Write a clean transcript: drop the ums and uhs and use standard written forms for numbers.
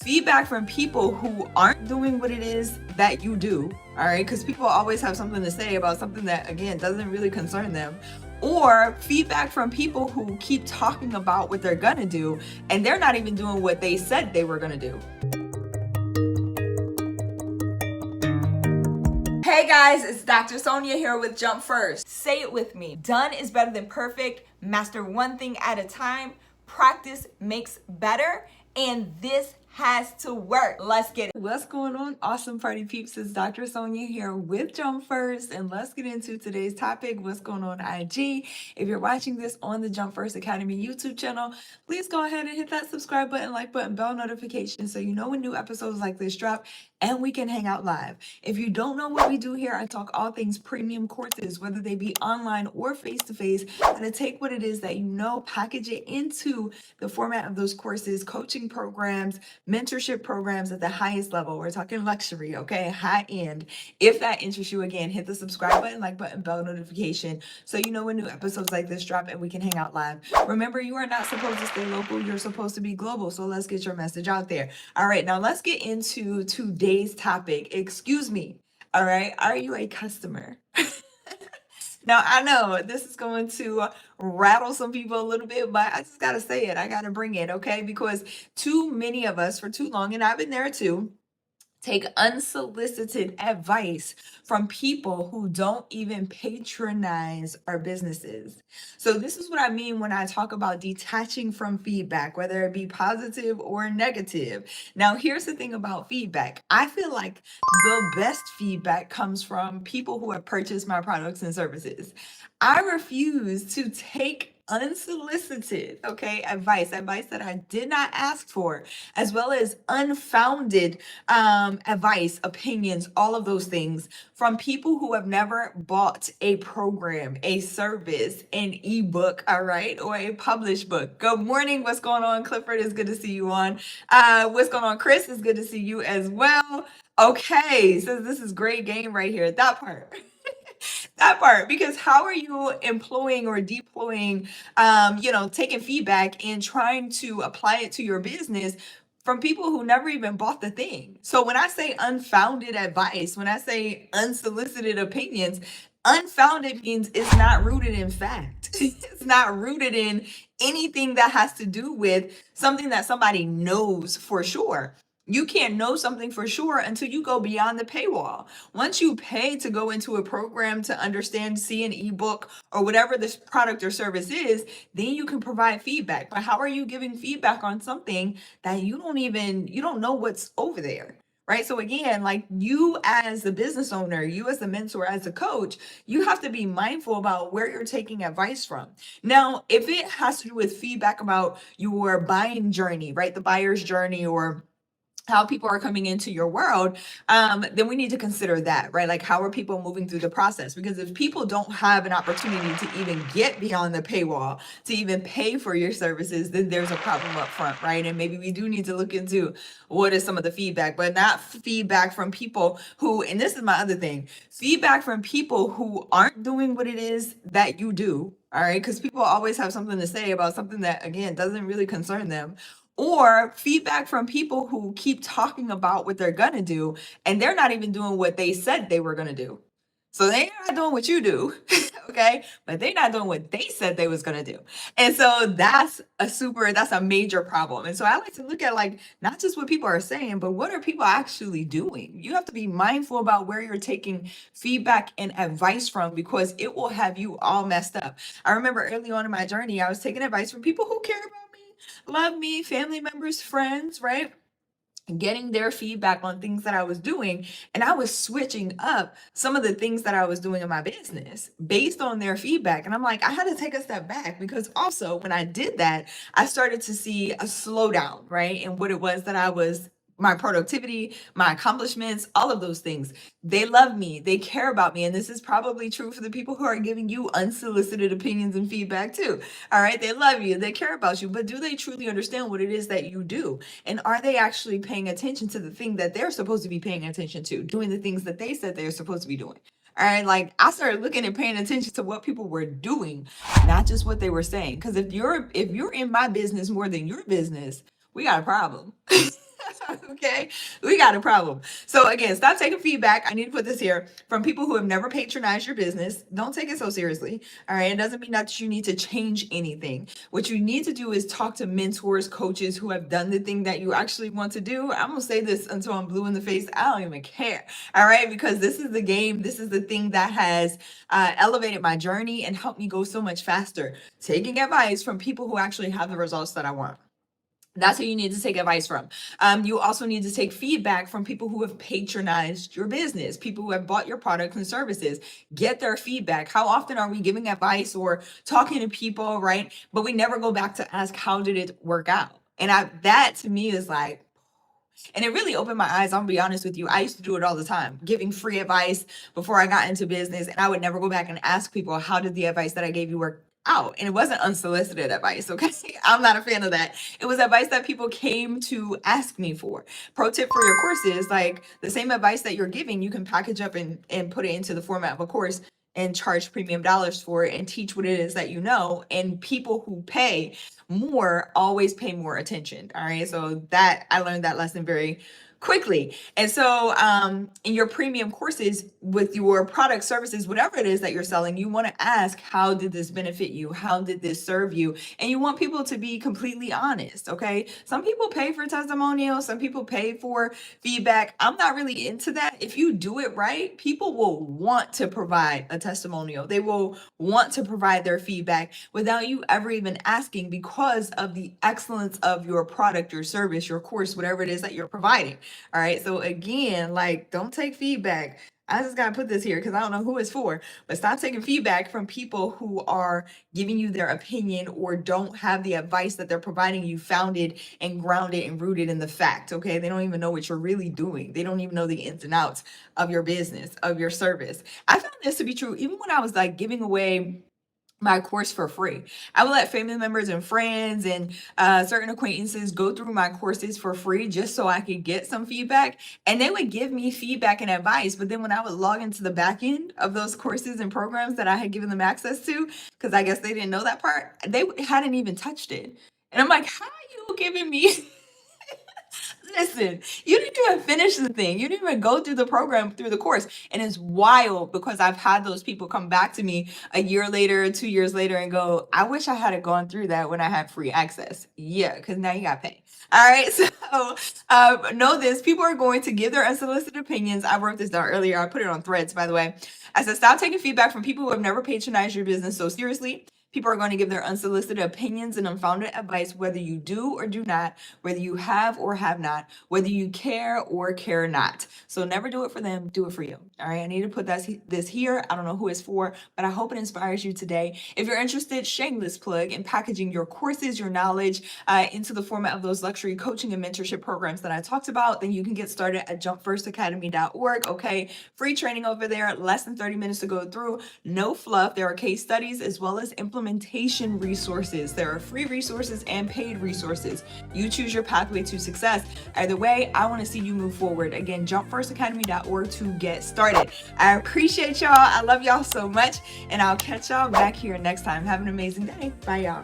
feedback from people who aren't doing what it is that you do, all right? Because people always have something to say about something that, again, doesn't really concern them. Or feedback from people who keep talking about what they're gonna do and they're not even doing what they said they were gonna do. Hey guys, it's Dr. Sonia here with Jump First. Say it with me. Done is better than perfect. Master one thing at a time. Practice makes better. And this has to work. Let's get it. What's going on, awesome party peeps? It's Dr. Sonia here with Jump First, and let's get into today's topic. What's going on, IG? If you're watching this on the Jump First Academy YouTube channel, please go ahead and hit that subscribe button, like button, bell notification so you know when new episodes like this drop and we can hang out live. If you don't know what we do here, I talk all things premium courses, whether they be online or face-to-face, and I take what it is that you know, package it into the format of those courses, coaching programs, mentorship programs at the highest level. We're talking luxury, okay? High end. If that interests you, again, hit the subscribe button, like button, bell notification so you know when new episodes like this drop and we can hang out live. Remember, you are not supposed to stay local. You're supposed to be global. So let's get your message out there. All right, now let's get into today's topic. Excuse me. All right, are you a customer? Now, I know this is going to rattle some people a little bit, but I just got to say it. I got to bring it, okay? Because too many of us for too long, and I've been there too, take unsolicited advice from people who don't even patronize our businesses. So this is what I mean when I talk about detaching from feedback, whether it be positive or negative. Now, here's the thing about feedback. I feel like the best feedback comes from people who have purchased my products and services. I refuse to take unsolicited, okay, advice that I did not ask for, as well as unfounded advice, opinions, all of those things from people who have never bought a program, a service, an ebook, all right, or a published book. Good morning. What's going on, Clifford? It's good to see you on. What's going on, Chris? It's good to see you as well. Okay, so this is great game right here. That part. That part, because how are you employing or deploying, taking feedback and trying to apply it to your business from people who never even bought the thing? So when I say unfounded advice, when I say unsolicited opinions, unfounded means it's not rooted in fact. It's not rooted in anything that has to do with something that somebody knows for sure. You can't know something for sure until you go beyond the paywall. Once you pay to go into a program to understand, see an ebook or whatever this product or service is, then you can provide feedback. But how are you giving feedback on something that you don't know what's over there? Right. So again, like you as the business owner, you as the mentor, as a coach, you have to be mindful about where you're taking advice from. Now, if it has to do with feedback about your buying journey, right? The buyer's journey, or how people are coming into your world, then we need to consider that, right? Like, how are people moving through the process? Because if people don't have an opportunity to even get beyond the paywall, to even pay for your services, then there's a problem up front, right? And maybe we do need to look into what is some of the feedback, but not feedback from people who, and this is my other thing, feedback from people who aren't doing what it is that you do, all right? Because people always have something to say about something that, again, doesn't really concern them. Or feedback from people who keep talking about what they're gonna do and they're not even doing what they said they were gonna do. So they're not doing what you do, okay? But they're not doing what they said they was gonna do. And so that's a major problem. And so I like to look at, like, not just what people are saying, but what are people actually doing? You have to be mindful about where you're taking feedback and advice from, because it will have you all messed up. I remember early on in my journey, I was taking advice from people who care about me, love me, family members, friends, right? Getting their feedback on things that I was doing. And I was switching up some of the things that I was doing in my business based on their feedback. And I'm like, I had to take a step back, because also when I did that, I started to see a slowdown, right? And what it was that my productivity, my accomplishments, all of those things. They love me, they care about me. And this is probably true for the people who are giving you unsolicited opinions and feedback too. All right. They love you, they care about you, but do they truly understand what it is that you do? And are they actually paying attention to the thing that they're supposed to be paying attention to, doing the things that they said they're supposed to be doing? All right. Like, I started looking and paying attention to what people were doing, not just what they were saying. Because if you're in my business more than your business, we got a problem. Okay, we got a problem. So again, stop taking feedback. I need to put this here from people who have never patronized your business. Don't take it so seriously. All right, it doesn't mean that you need to change anything. What you need to do is talk to mentors, coaches who have done the thing that you actually want to do. I'm gonna say this until I'm blue in the face. I don't even care. All right, because this is the game. This is the thing that has elevated my journey and helped me go so much faster. Taking advice from people who actually have the results that I want. That's who you need to take advice from. You also need to take feedback from people who have patronized your business, people who have bought your products and services. Get their feedback. How often are we giving advice or talking to people, right? But we never go back to ask, how did it work out? And that to me is like, and it really opened my eyes. I'm gonna be honest with you. I used to do it all the time, giving free advice before I got into business. And I would never go back and ask people, how did the advice that I gave you work out? And it wasn't unsolicited advice, okay? I'm not a fan of that. It was advice that people came to ask me for. Pro tip for your courses, like the same advice that you're giving, you can package up and put it into the format of a course and charge premium dollars for it and teach what it is that you know. And people who pay more always pay more attention. All right. So that I learned that lesson very quickly. And so in your premium courses with your product, services, whatever it is that you're selling, you want to ask, how did this benefit you? How did this serve you? And you want people to be completely honest. Okay. Some people pay for testimonials. Some people pay for feedback. I'm not really into that. If you do it right, people will want to provide a testimonial. They will want to provide their feedback without you ever even asking, because of the excellence of your product, your service, your course, whatever it is that you're providing. All right. So again, like, don't take feedback. I just got to put this here because I don't know who it's for, but stop taking feedback from people who are giving you their opinion or don't have the advice that they're providing you founded and grounded and rooted in the fact. Okay. They don't even know what you're really doing. They don't even know the ins and outs of your business, of your service. I found this to be true even when I was like giving away my course for free. I would let family members and friends and certain acquaintances go through my courses for free just so I could get some feedback. And they would give me feedback and advice. But then when I would log into the back end of those courses and programs that I had given them access to, because I guess they didn't know that part, they hadn't even touched it. And I'm like, how are you giving me listen, you didn't even finish the thing. You didn't even go through the program, through the course. And it's wild because I've had those people come back to me a year later, 2 years later and go, I wish I had gone through that when I had free access. Yeah, because now you got to pay. All right. So know this, people are going to give their unsolicited opinions. I wrote this down earlier. I put it on Threads, by the way. I said, stop taking feedback from people who have never patronized your business so seriously. People are going to give their unsolicited opinions and unfounded advice, whether you do or do not, whether you have or have not, whether you care or care not. So never do it for them, do it for you. All right. I need to put this here. I don't know who it's for, but I hope it inspires you today. If you're interested, shameless plug, in packaging your courses, your knowledge into the format of those luxury coaching and mentorship programs that I talked about, then you can get started at jumpfirstacademy.org. Okay. Free training over there, less than 30 minutes to go through. No fluff. There are case studies as well as implementation resources. There are free resources and paid resources. You choose your pathway to success. Either way, I want to see you move forward. Again, jumpfirstacademy.org to get started. I appreciate y'all. I love y'all so much, and I'll catch y'all back here next time. Have an amazing day. Bye, y'all.